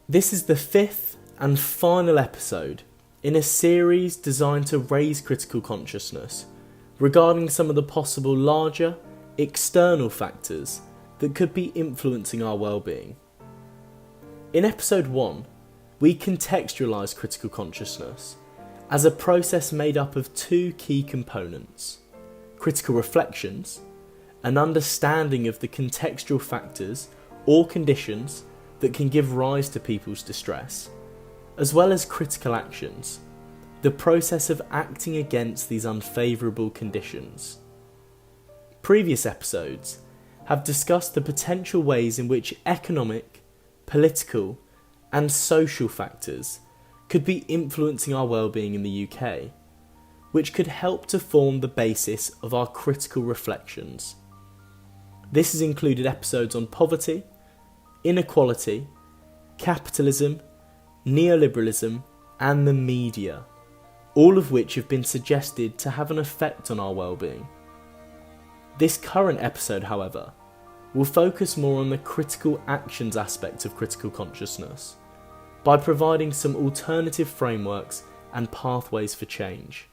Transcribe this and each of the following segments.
This is the fifth and final episode in a series designed to raise critical consciousness regarding some of the possible larger, external factors that could be influencing our well-being. In episode 1, we contextualise critical consciousness as a process made up of two key components: critical reflections, an understanding of the contextual factors or conditions that can give rise to people's distress, as well as critical actions, the process of acting against these unfavourable conditions. Previous episodes have discussed the potential ways in which economic, political, and social factors could be influencing our well-being in the UK, which could help to form the basis of our critical reflections. This has included episodes on poverty, inequality, capitalism, neoliberalism, and the media, all of which have been suggested to have an effect on our well-being. This current episode, however, will focus more on the critical actions aspect of critical consciousness by providing some alternative frameworks and pathways for change.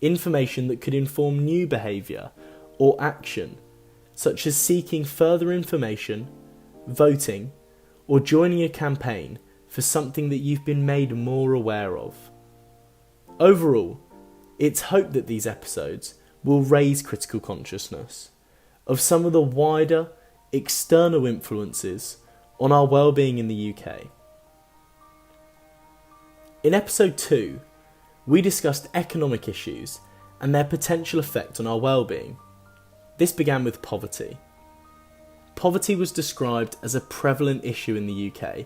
Information that could inform new behaviour or action, such as seeking further information, voting, or joining a campaign for something that you've been made more aware of. Overall, it's hoped that these episodes will raise critical consciousness of some of the wider external influences on our well-being in the UK. In episode 2, we discussed economic issues and their potential effect on our well-being. This began with poverty. Poverty was described as a prevalent issue in the UK,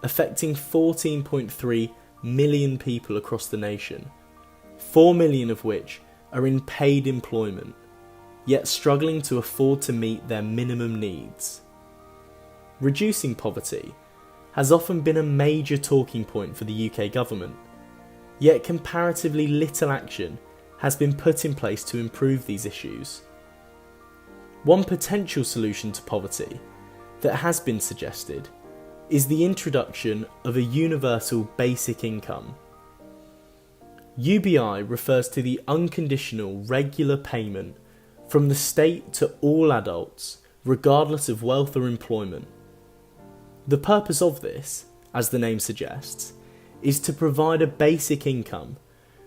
affecting 14.3 million people across the nation, 4 million of which are in paid employment, yet struggling to afford to meet their minimum needs. Reducing poverty has often been a major talking point for the UK government, yet comparatively little action has been put in place to improve these issues. One potential solution to poverty that has been suggested is the introduction of a universal basic income. UBI refers to the unconditional regular payment from the state to all adults, regardless of wealth or employment. The purpose of this, as the name suggests, is to provide a basic income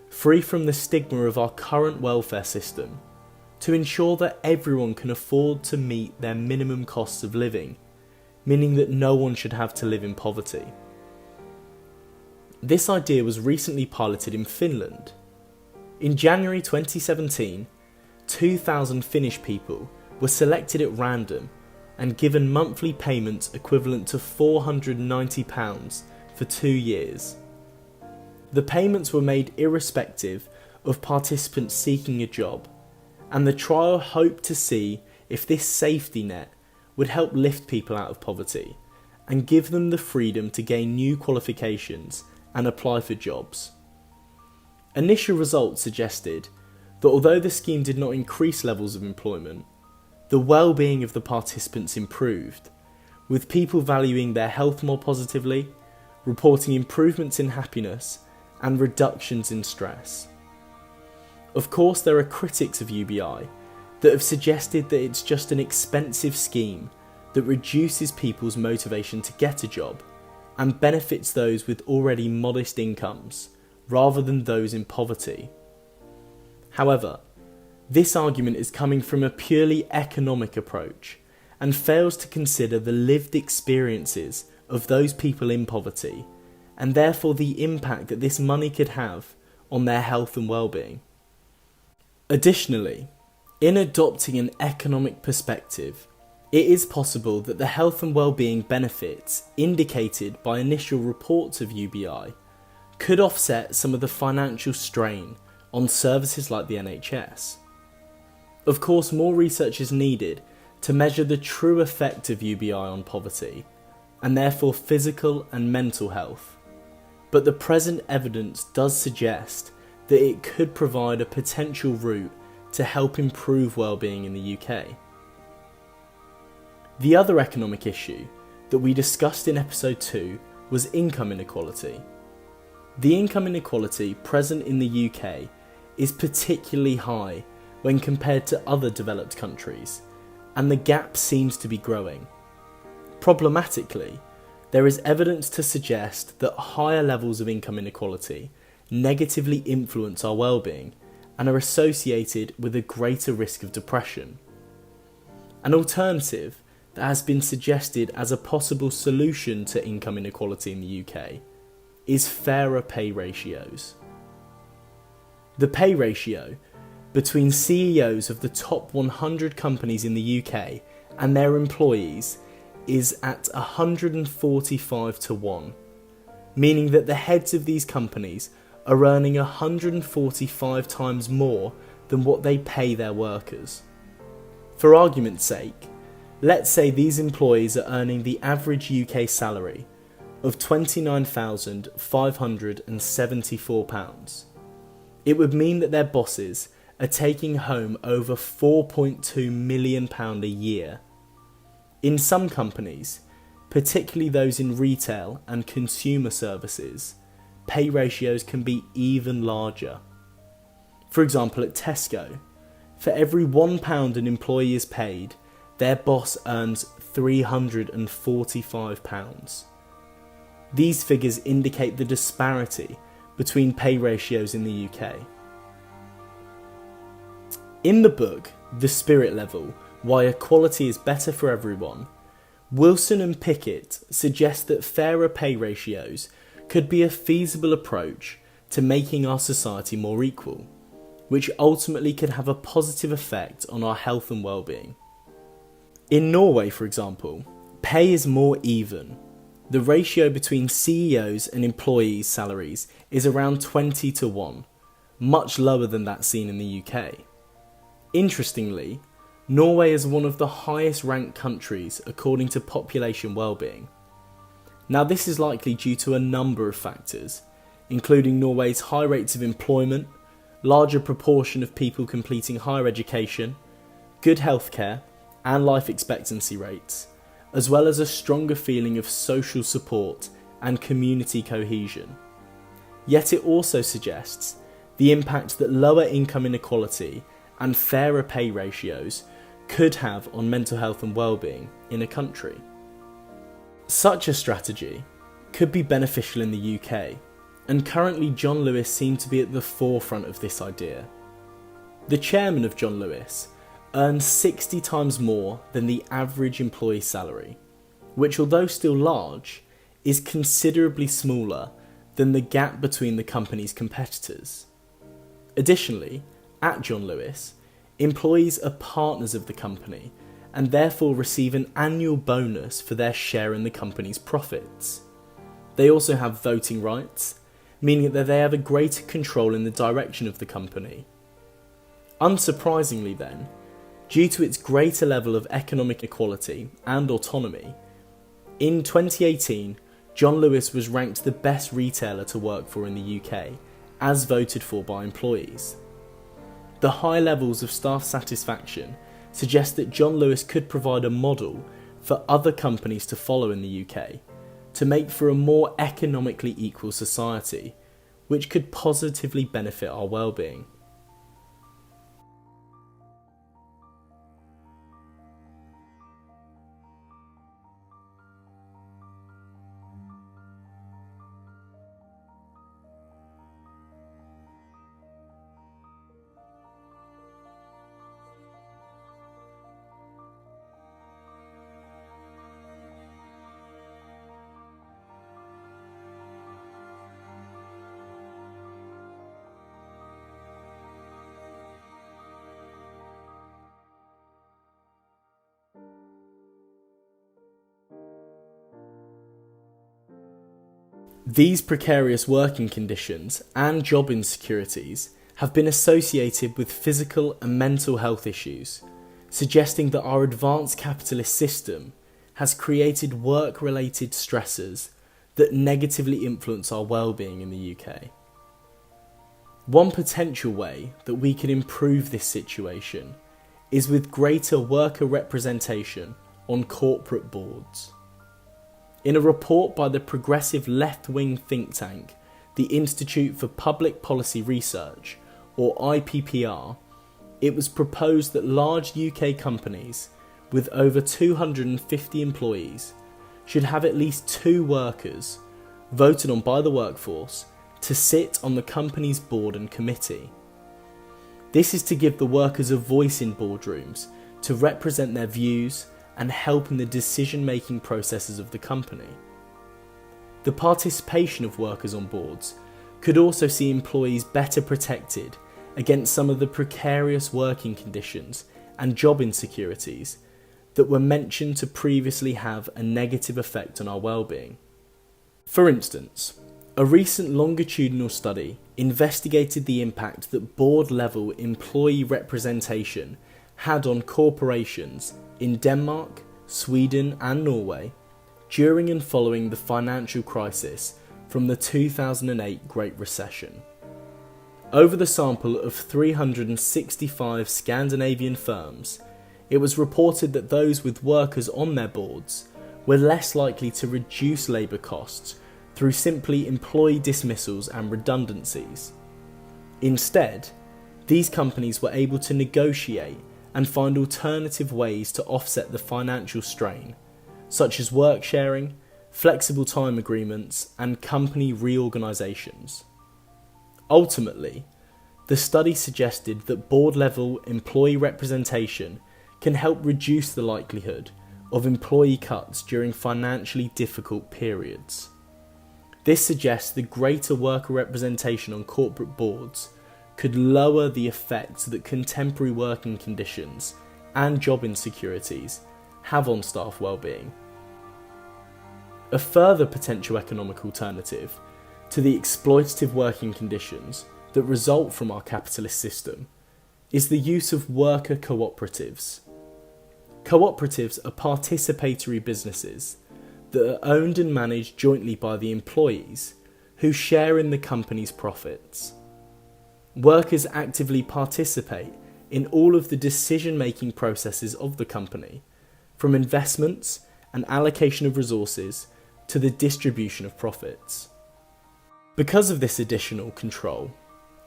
free from the stigma of our current welfare system, to ensure that everyone can afford to meet their minimum costs of living, meaning that no one should have to live in poverty. This idea was recently piloted in Finland. In January 2017, 2,000 Finnish people were selected at random and given monthly payments equivalent to £490 for 2 years. The payments were made irrespective of participants seeking a job, and the trial hoped to see if this safety net would help lift people out of poverty and give them the freedom to gain new qualifications and apply for jobs. Initial results suggested that although the scheme did not increase levels of employment, the well-being of the participants improved, with people valuing their health more positively, reporting improvements in happiness and reductions in stress. Of course, there are critics of UBI that have suggested that it's just an expensive scheme that reduces people's motivation to get a job and benefits those with already modest incomes rather than those in poverty. However, this argument is coming from a purely economic approach and fails to consider the lived experiences of those people in poverty and therefore the impact that this money could have on their health and well-being. Additionally, in adopting an economic perspective, it is possible that the health and well-being benefits indicated by initial reports of UBI could offset some of the financial strain on services like the NHS. Of course, more research is needed to measure the true effect of UBI on poverty, and therefore physical and mental health, but the present evidence does suggest that it could provide a potential route to help improve well-being in the UK. The other economic issue that we discussed in episode 2 was income inequality. The income inequality present in the UK is particularly high when compared to other developed countries, and the gap seems to be growing. Problematically, there is evidence to suggest that higher levels of income inequality negatively influence our well-being and are associated with a greater risk of depression. An alternative that has been suggested as a possible solution to income inequality in the UK is fairer pay ratios. The pay ratio between CEOs of the top 100 companies in the UK and their employees is at 145 to 1, meaning that the heads of these companies are earning 145 times more than what they pay their workers. For argument's sake, let's say these employees are earning the average UK salary of £29,574. It would mean that their bosses are taking home over £4.2 million a year. In some companies, particularly those in retail and consumer services, pay ratios can be even larger. For example, at Tesco, for every £1 an employee is paid, their boss earns £345. These figures indicate the disparity between pay ratios in the UK. In the book, The Spirit Level: Why Equality is Better for Everyone, Wilson and Pickett suggest that fairer pay ratios could be a feasible approach to making our society more equal, which ultimately could have a positive effect on our health and well-being. In Norway, for example, pay is more even. The ratio between CEOs and employees' salaries is around 20 to 1, much lower than that seen in the UK. Interestingly, Norway is one of the highest ranked countries according to population well-being. Now, this is likely due to a number of factors, including Norway's high rates of employment, larger proportion of people completing higher education, good healthcare and life expectancy rates, as well as a stronger feeling of social support and community cohesion. Yet it also suggests the impact that lower income inequality and fairer pay ratios could have on mental health and well-being in a country. Such a strategy could be beneficial in the UK, and currently John Lewis seems to be at the forefront of this idea. The chairman of John Lewis earns 60 times more than the average employee salary, which, although still large, is considerably smaller than the gap between the company's competitors. Additionally, at John Lewis, employees are partners of the company and therefore receive an annual bonus for their share in the company's profits. They also have voting rights, meaning that they have a greater control in the direction of the company. Unsurprisingly then, due to its greater level of economic equality and autonomy, in 2018, John Lewis was ranked the best retailer to work for in the UK, as voted for by employees. The high levels of staff satisfaction suggest that John Lewis could provide a model for other companies to follow in the UK to make for a more economically equal society, which could positively benefit our well-being. These precarious working conditions and job insecurities have been associated with physical and mental health issues, suggesting that our advanced capitalist system has created work-related stressors that negatively influence our well-being in the UK. One potential way that we can improve this situation is with greater worker representation on corporate boards. In a report by the progressive left-wing think tank, the Institute for Public Policy Research, or IPPR, it was proposed that large UK companies with over 250 employees should have at least 2 workers, voted on by the workforce, to sit on the company's board and committee. This is to give the workers a voice in boardrooms, to represent their views and help in the decision-making processes of the company. The participation of workers on boards could also see employees better protected against some of the precarious working conditions and job insecurities that were mentioned to previously have a negative effect on our well-being. For instance, a recent longitudinal study investigated the impact that board-level employee representation had on corporations in Denmark, Sweden and Norway during and following the financial crisis from the 2008 Great Recession. Over the sample of 365 Scandinavian firms, it was reported that those with workers on their boards were less likely to reduce labour costs through simply employee dismissals and redundancies. Instead, these companies were able to negotiate and find alternative ways to offset the financial strain, such as work sharing, flexible time agreements, and company reorganisations. Ultimately, the study suggested that board-level employee representation can help reduce the likelihood of employee cuts during financially difficult periods. This suggests the greater worker representation on corporate boards could lower the effects that contemporary working conditions and job insecurities have on staff well-being. A further potential economic alternative to the exploitative working conditions that result from our capitalist system is the use of worker cooperatives. Cooperatives are participatory businesses that are owned and managed jointly by the employees who share in the company's profits. Workers actively participate in all of the decision-making processes of the company, from investments and allocation of resources to the distribution of profits. Because of this additional control,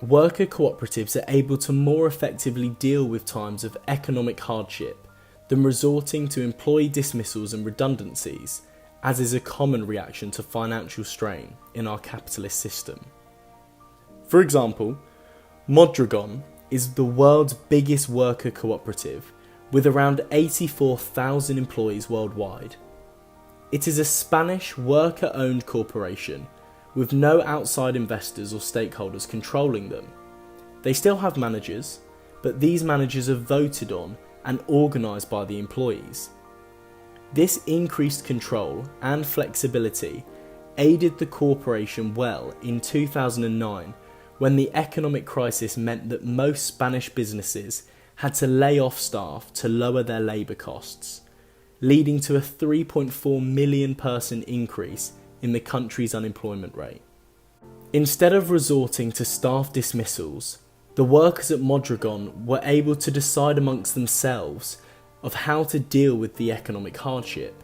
worker cooperatives are able to more effectively deal with times of economic hardship than resorting to employee dismissals and redundancies, as is a common reaction to financial strain in our capitalist system. For example, Mondragon is the world's biggest worker cooperative with around 84,000 employees worldwide. It is a Spanish worker-owned corporation with no outside investors or stakeholders controlling them. They still have managers, but these managers are voted on and organised by the employees. This increased control and flexibility aided the corporation well in 2009 when the economic crisis meant that most Spanish businesses had to lay off staff to lower their labour costs, leading to a 3.4 million person increase in the country's unemployment rate. Instead of resorting to staff dismissals, the workers at Mondragon were able to decide amongst themselves of how to deal with the economic hardship.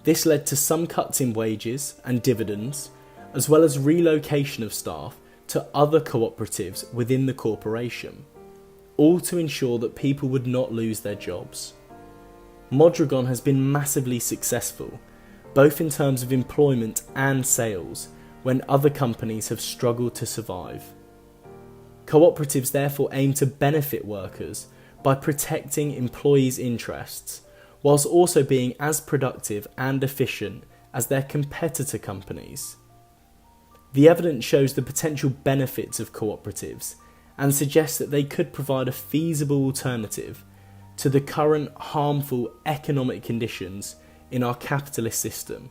This led to some cuts in wages and dividends, as well as relocation of staff to other cooperatives within the corporation, all to ensure that people would not lose their jobs. Mondragon has been massively successful, both in terms of employment and sales, when other companies have struggled to survive. Cooperatives therefore aim to benefit workers by protecting employees' interests, whilst also being as productive and efficient as their competitor companies. The evidence shows the potential benefits of cooperatives and suggests that they could provide a feasible alternative to the current harmful economic conditions in our capitalist system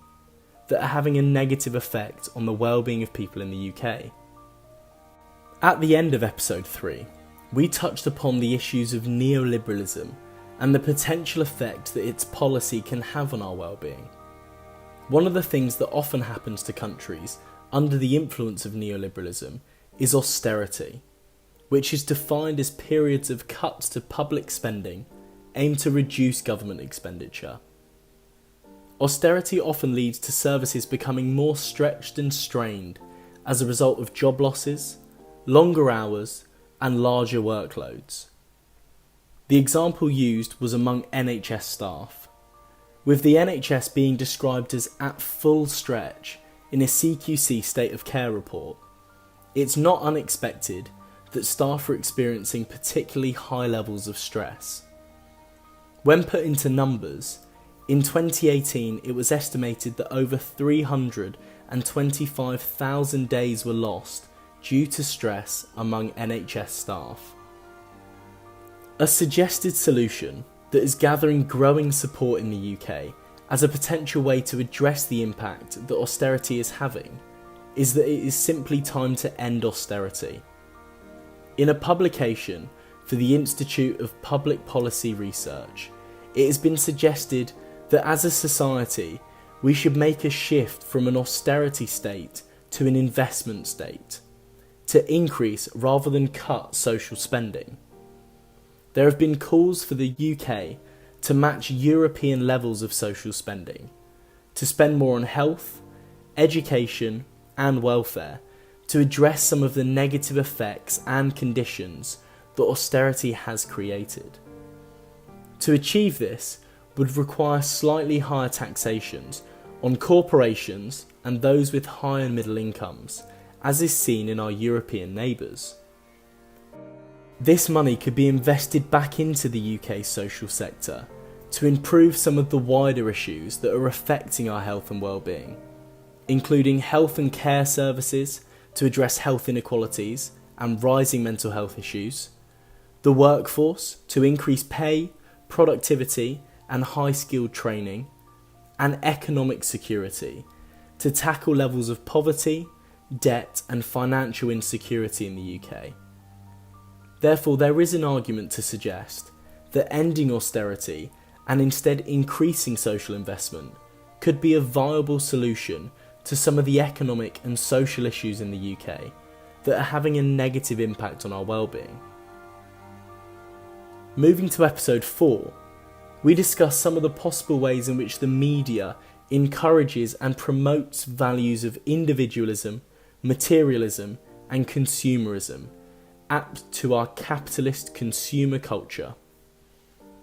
that are having a negative effect on the well-being of people in the UK. At the end of episode 3, we touched upon the issues of neoliberalism and the potential effect that its policy can have on our well-being. One of the things that often happens to countries under the influence of neoliberalism is austerity, which is defined as periods of cuts to public spending aimed to reduce government expenditure. austerity often leads to services becoming more stretched and strained as a result of job losses, longer hours, and larger workloads. The example used was among NHS staff, with the NHS being described as at full stretch in a CQC state of care report. It's not unexpected that staff are experiencing particularly high levels of stress. When put into numbers, in 2018 it was estimated that over 325,000 days were lost due to stress among NHS staff. A suggested solution that is gathering growing support in the UK as a potential way to address the impact that austerity is having is that it is simply time to end austerity. In a publication for the Institute of Public Policy Research, it has been suggested that as a society we should make a shift from an austerity state to an investment state, to increase rather than cut social spending. There have been calls for the UK to match European levels of social spending, to spend more on health, education and welfare to address some of the negative effects and conditions that austerity has created. To achieve this would require slightly higher taxations on corporations and those with high and middle incomes, as is seen in our European neighbours. This money could be invested back into the UK social sector to improve some of the wider issues that are affecting our health and well-being, including health and care services to address health inequalities and rising mental health issues, the workforce to increase pay, productivity and high-skilled training, and economic security to tackle levels of poverty, debt and financial insecurity in the UK. Therefore, there is an argument to suggest that ending austerity and instead increasing social investment could be a viable solution to some of the economic and social issues in the UK that are having a negative impact on our well-being. Moving to episode 4, we discuss some of the possible ways in which the media encourages and promotes values of individualism, materialism and consumerism, apt to our capitalist consumer culture.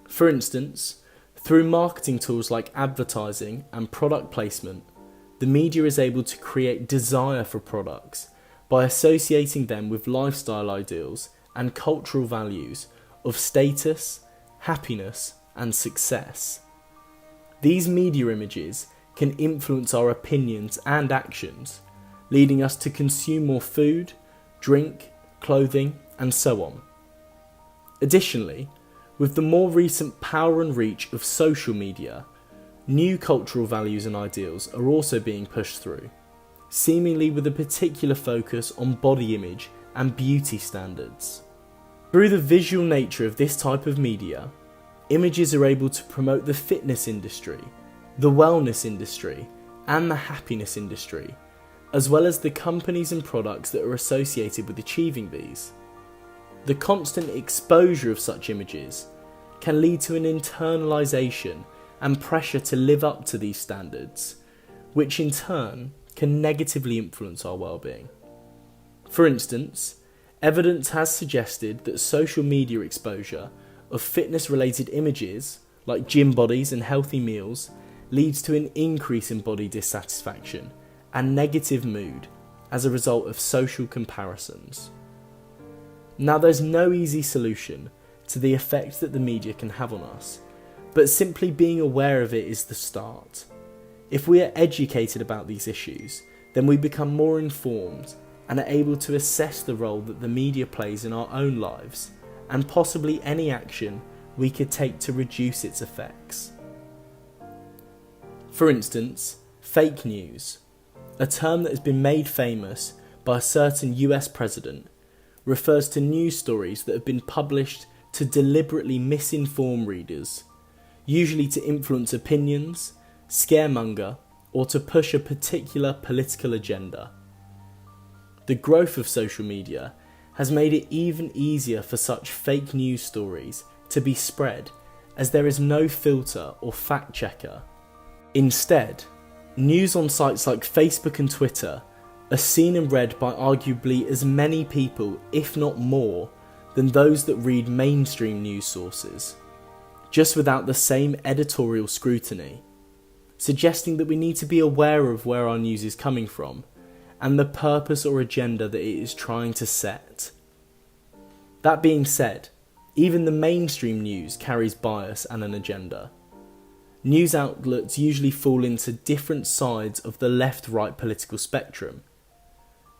For instance, through marketing tools like advertising and product placement, the media is able to create desire for products by associating them with lifestyle ideals and cultural values of status, happiness, and success. These media images can influence our opinions and actions, leading us to consume more food, drink, clothing, and so on. Additionally, with the more recent power and reach of social media, new cultural values and ideals are also being pushed through, seemingly with a particular focus on body image and beauty standards. Through the visual nature of this type of media, images are able to promote the fitness industry, the wellness industry, and the happiness industry, as well as the companies and products that are associated with achieving these. The constant exposure of such images can lead to an internalisation and pressure to live up to these standards, which in turn can negatively influence our well-being. For instance, evidence has suggested that social media exposure of fitness-related images, like gym bodies and healthy meals, leads to an increase in body dissatisfaction and negative mood as a result of social comparisons. Now, there's no easy solution to the effect that the media can have on us, but simply being aware of it is the start. If we are educated about these issues, then we become more informed and are able to assess the role that the media plays in our own lives, and possibly any action we could take to reduce its effects. For instance, fake news, a term that has been made famous by a certain US president, refers to news stories that have been published to deliberately misinform readers, usually to influence opinions, scaremonger, or to push a particular political agenda. The growth of social media has made it even easier for such fake news stories to be spread, as there is no filter or fact checker. Instead, news on sites like Facebook and Twitter are seen and read by arguably as many people, if not more, than those that read mainstream news sources, just without the same editorial scrutiny, suggesting that we need to be aware of where our news is coming from and the purpose or agenda that it is trying to set. That being said, even the mainstream news carries bias and an agenda. News outlets usually fall into different sides of the left-right political spectrum.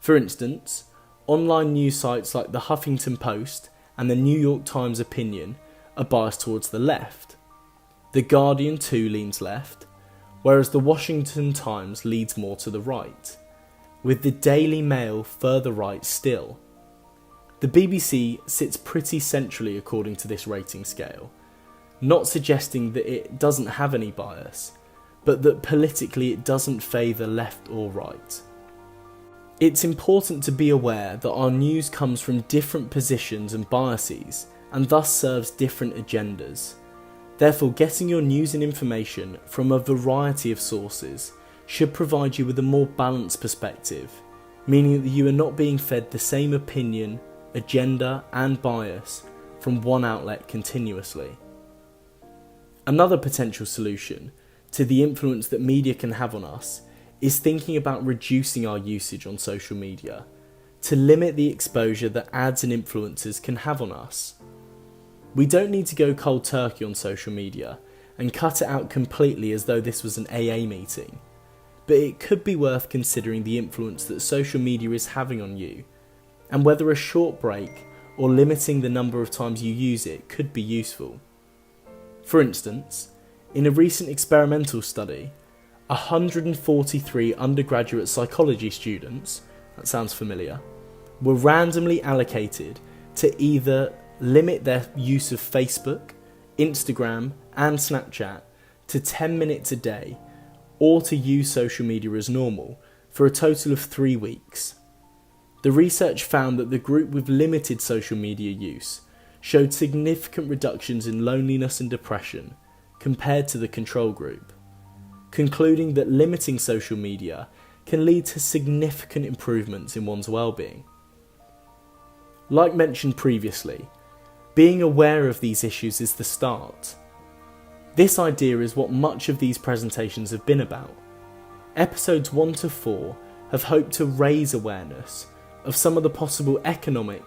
For instance, online news sites like the Huffington Post and the New York Times Opinion are biased towards the left. The Guardian too leans left, whereas the Washington Times leads more to the right, with the Daily Mail further right still. The BBC sits pretty centrally according to this rating scale, not suggesting that it doesn't have any bias, but that politically it doesn't favour left or right. It's important to be aware that our news comes from different positions and biases, and thus serves different agendas. Therefore, getting your news and information from a variety of sources should provide you with a more balanced perspective, meaning that you are not being fed the same opinion, agenda and bias from one outlet continuously. Another potential solution to the influence that media can have on us is thinking about reducing our usage on social media to limit the exposure that ads and influencers can have on us. We don't need to go cold turkey on social media and cut it out completely as though this was an AA meeting, but it could be worth considering the influence that social media is having on you, and whether a short break or limiting the number of times you use it could be useful. For instance, in a recent experimental study, 143 undergraduate psychology students, that sounds familiar, were randomly allocated to either limit their use of Facebook, Instagram and Snapchat to 10 minutes a day, or to use social media as normal for a total of 3 weeks. The research found that the group with limited social media use showed significant reductions in loneliness and depression compared to the control group, concluding that limiting social media can lead to significant improvements in one's well-being. Like mentioned previously, being aware of these issues is the start. This idea is what much of these presentations have been about. Episodes 1 to 4 have hoped to raise awareness of some of the possible economic,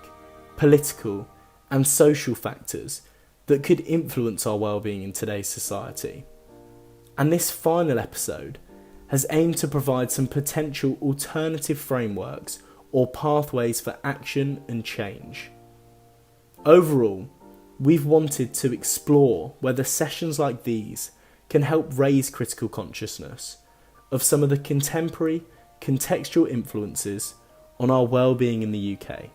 political and social factors that could influence our well-being in today's society. And this final episode has aimed to provide some potential alternative frameworks or pathways for action and change. Overall, we've wanted to explore whether sessions like these can help raise critical consciousness of some of the contemporary, contextual influences on our well-being in the UK.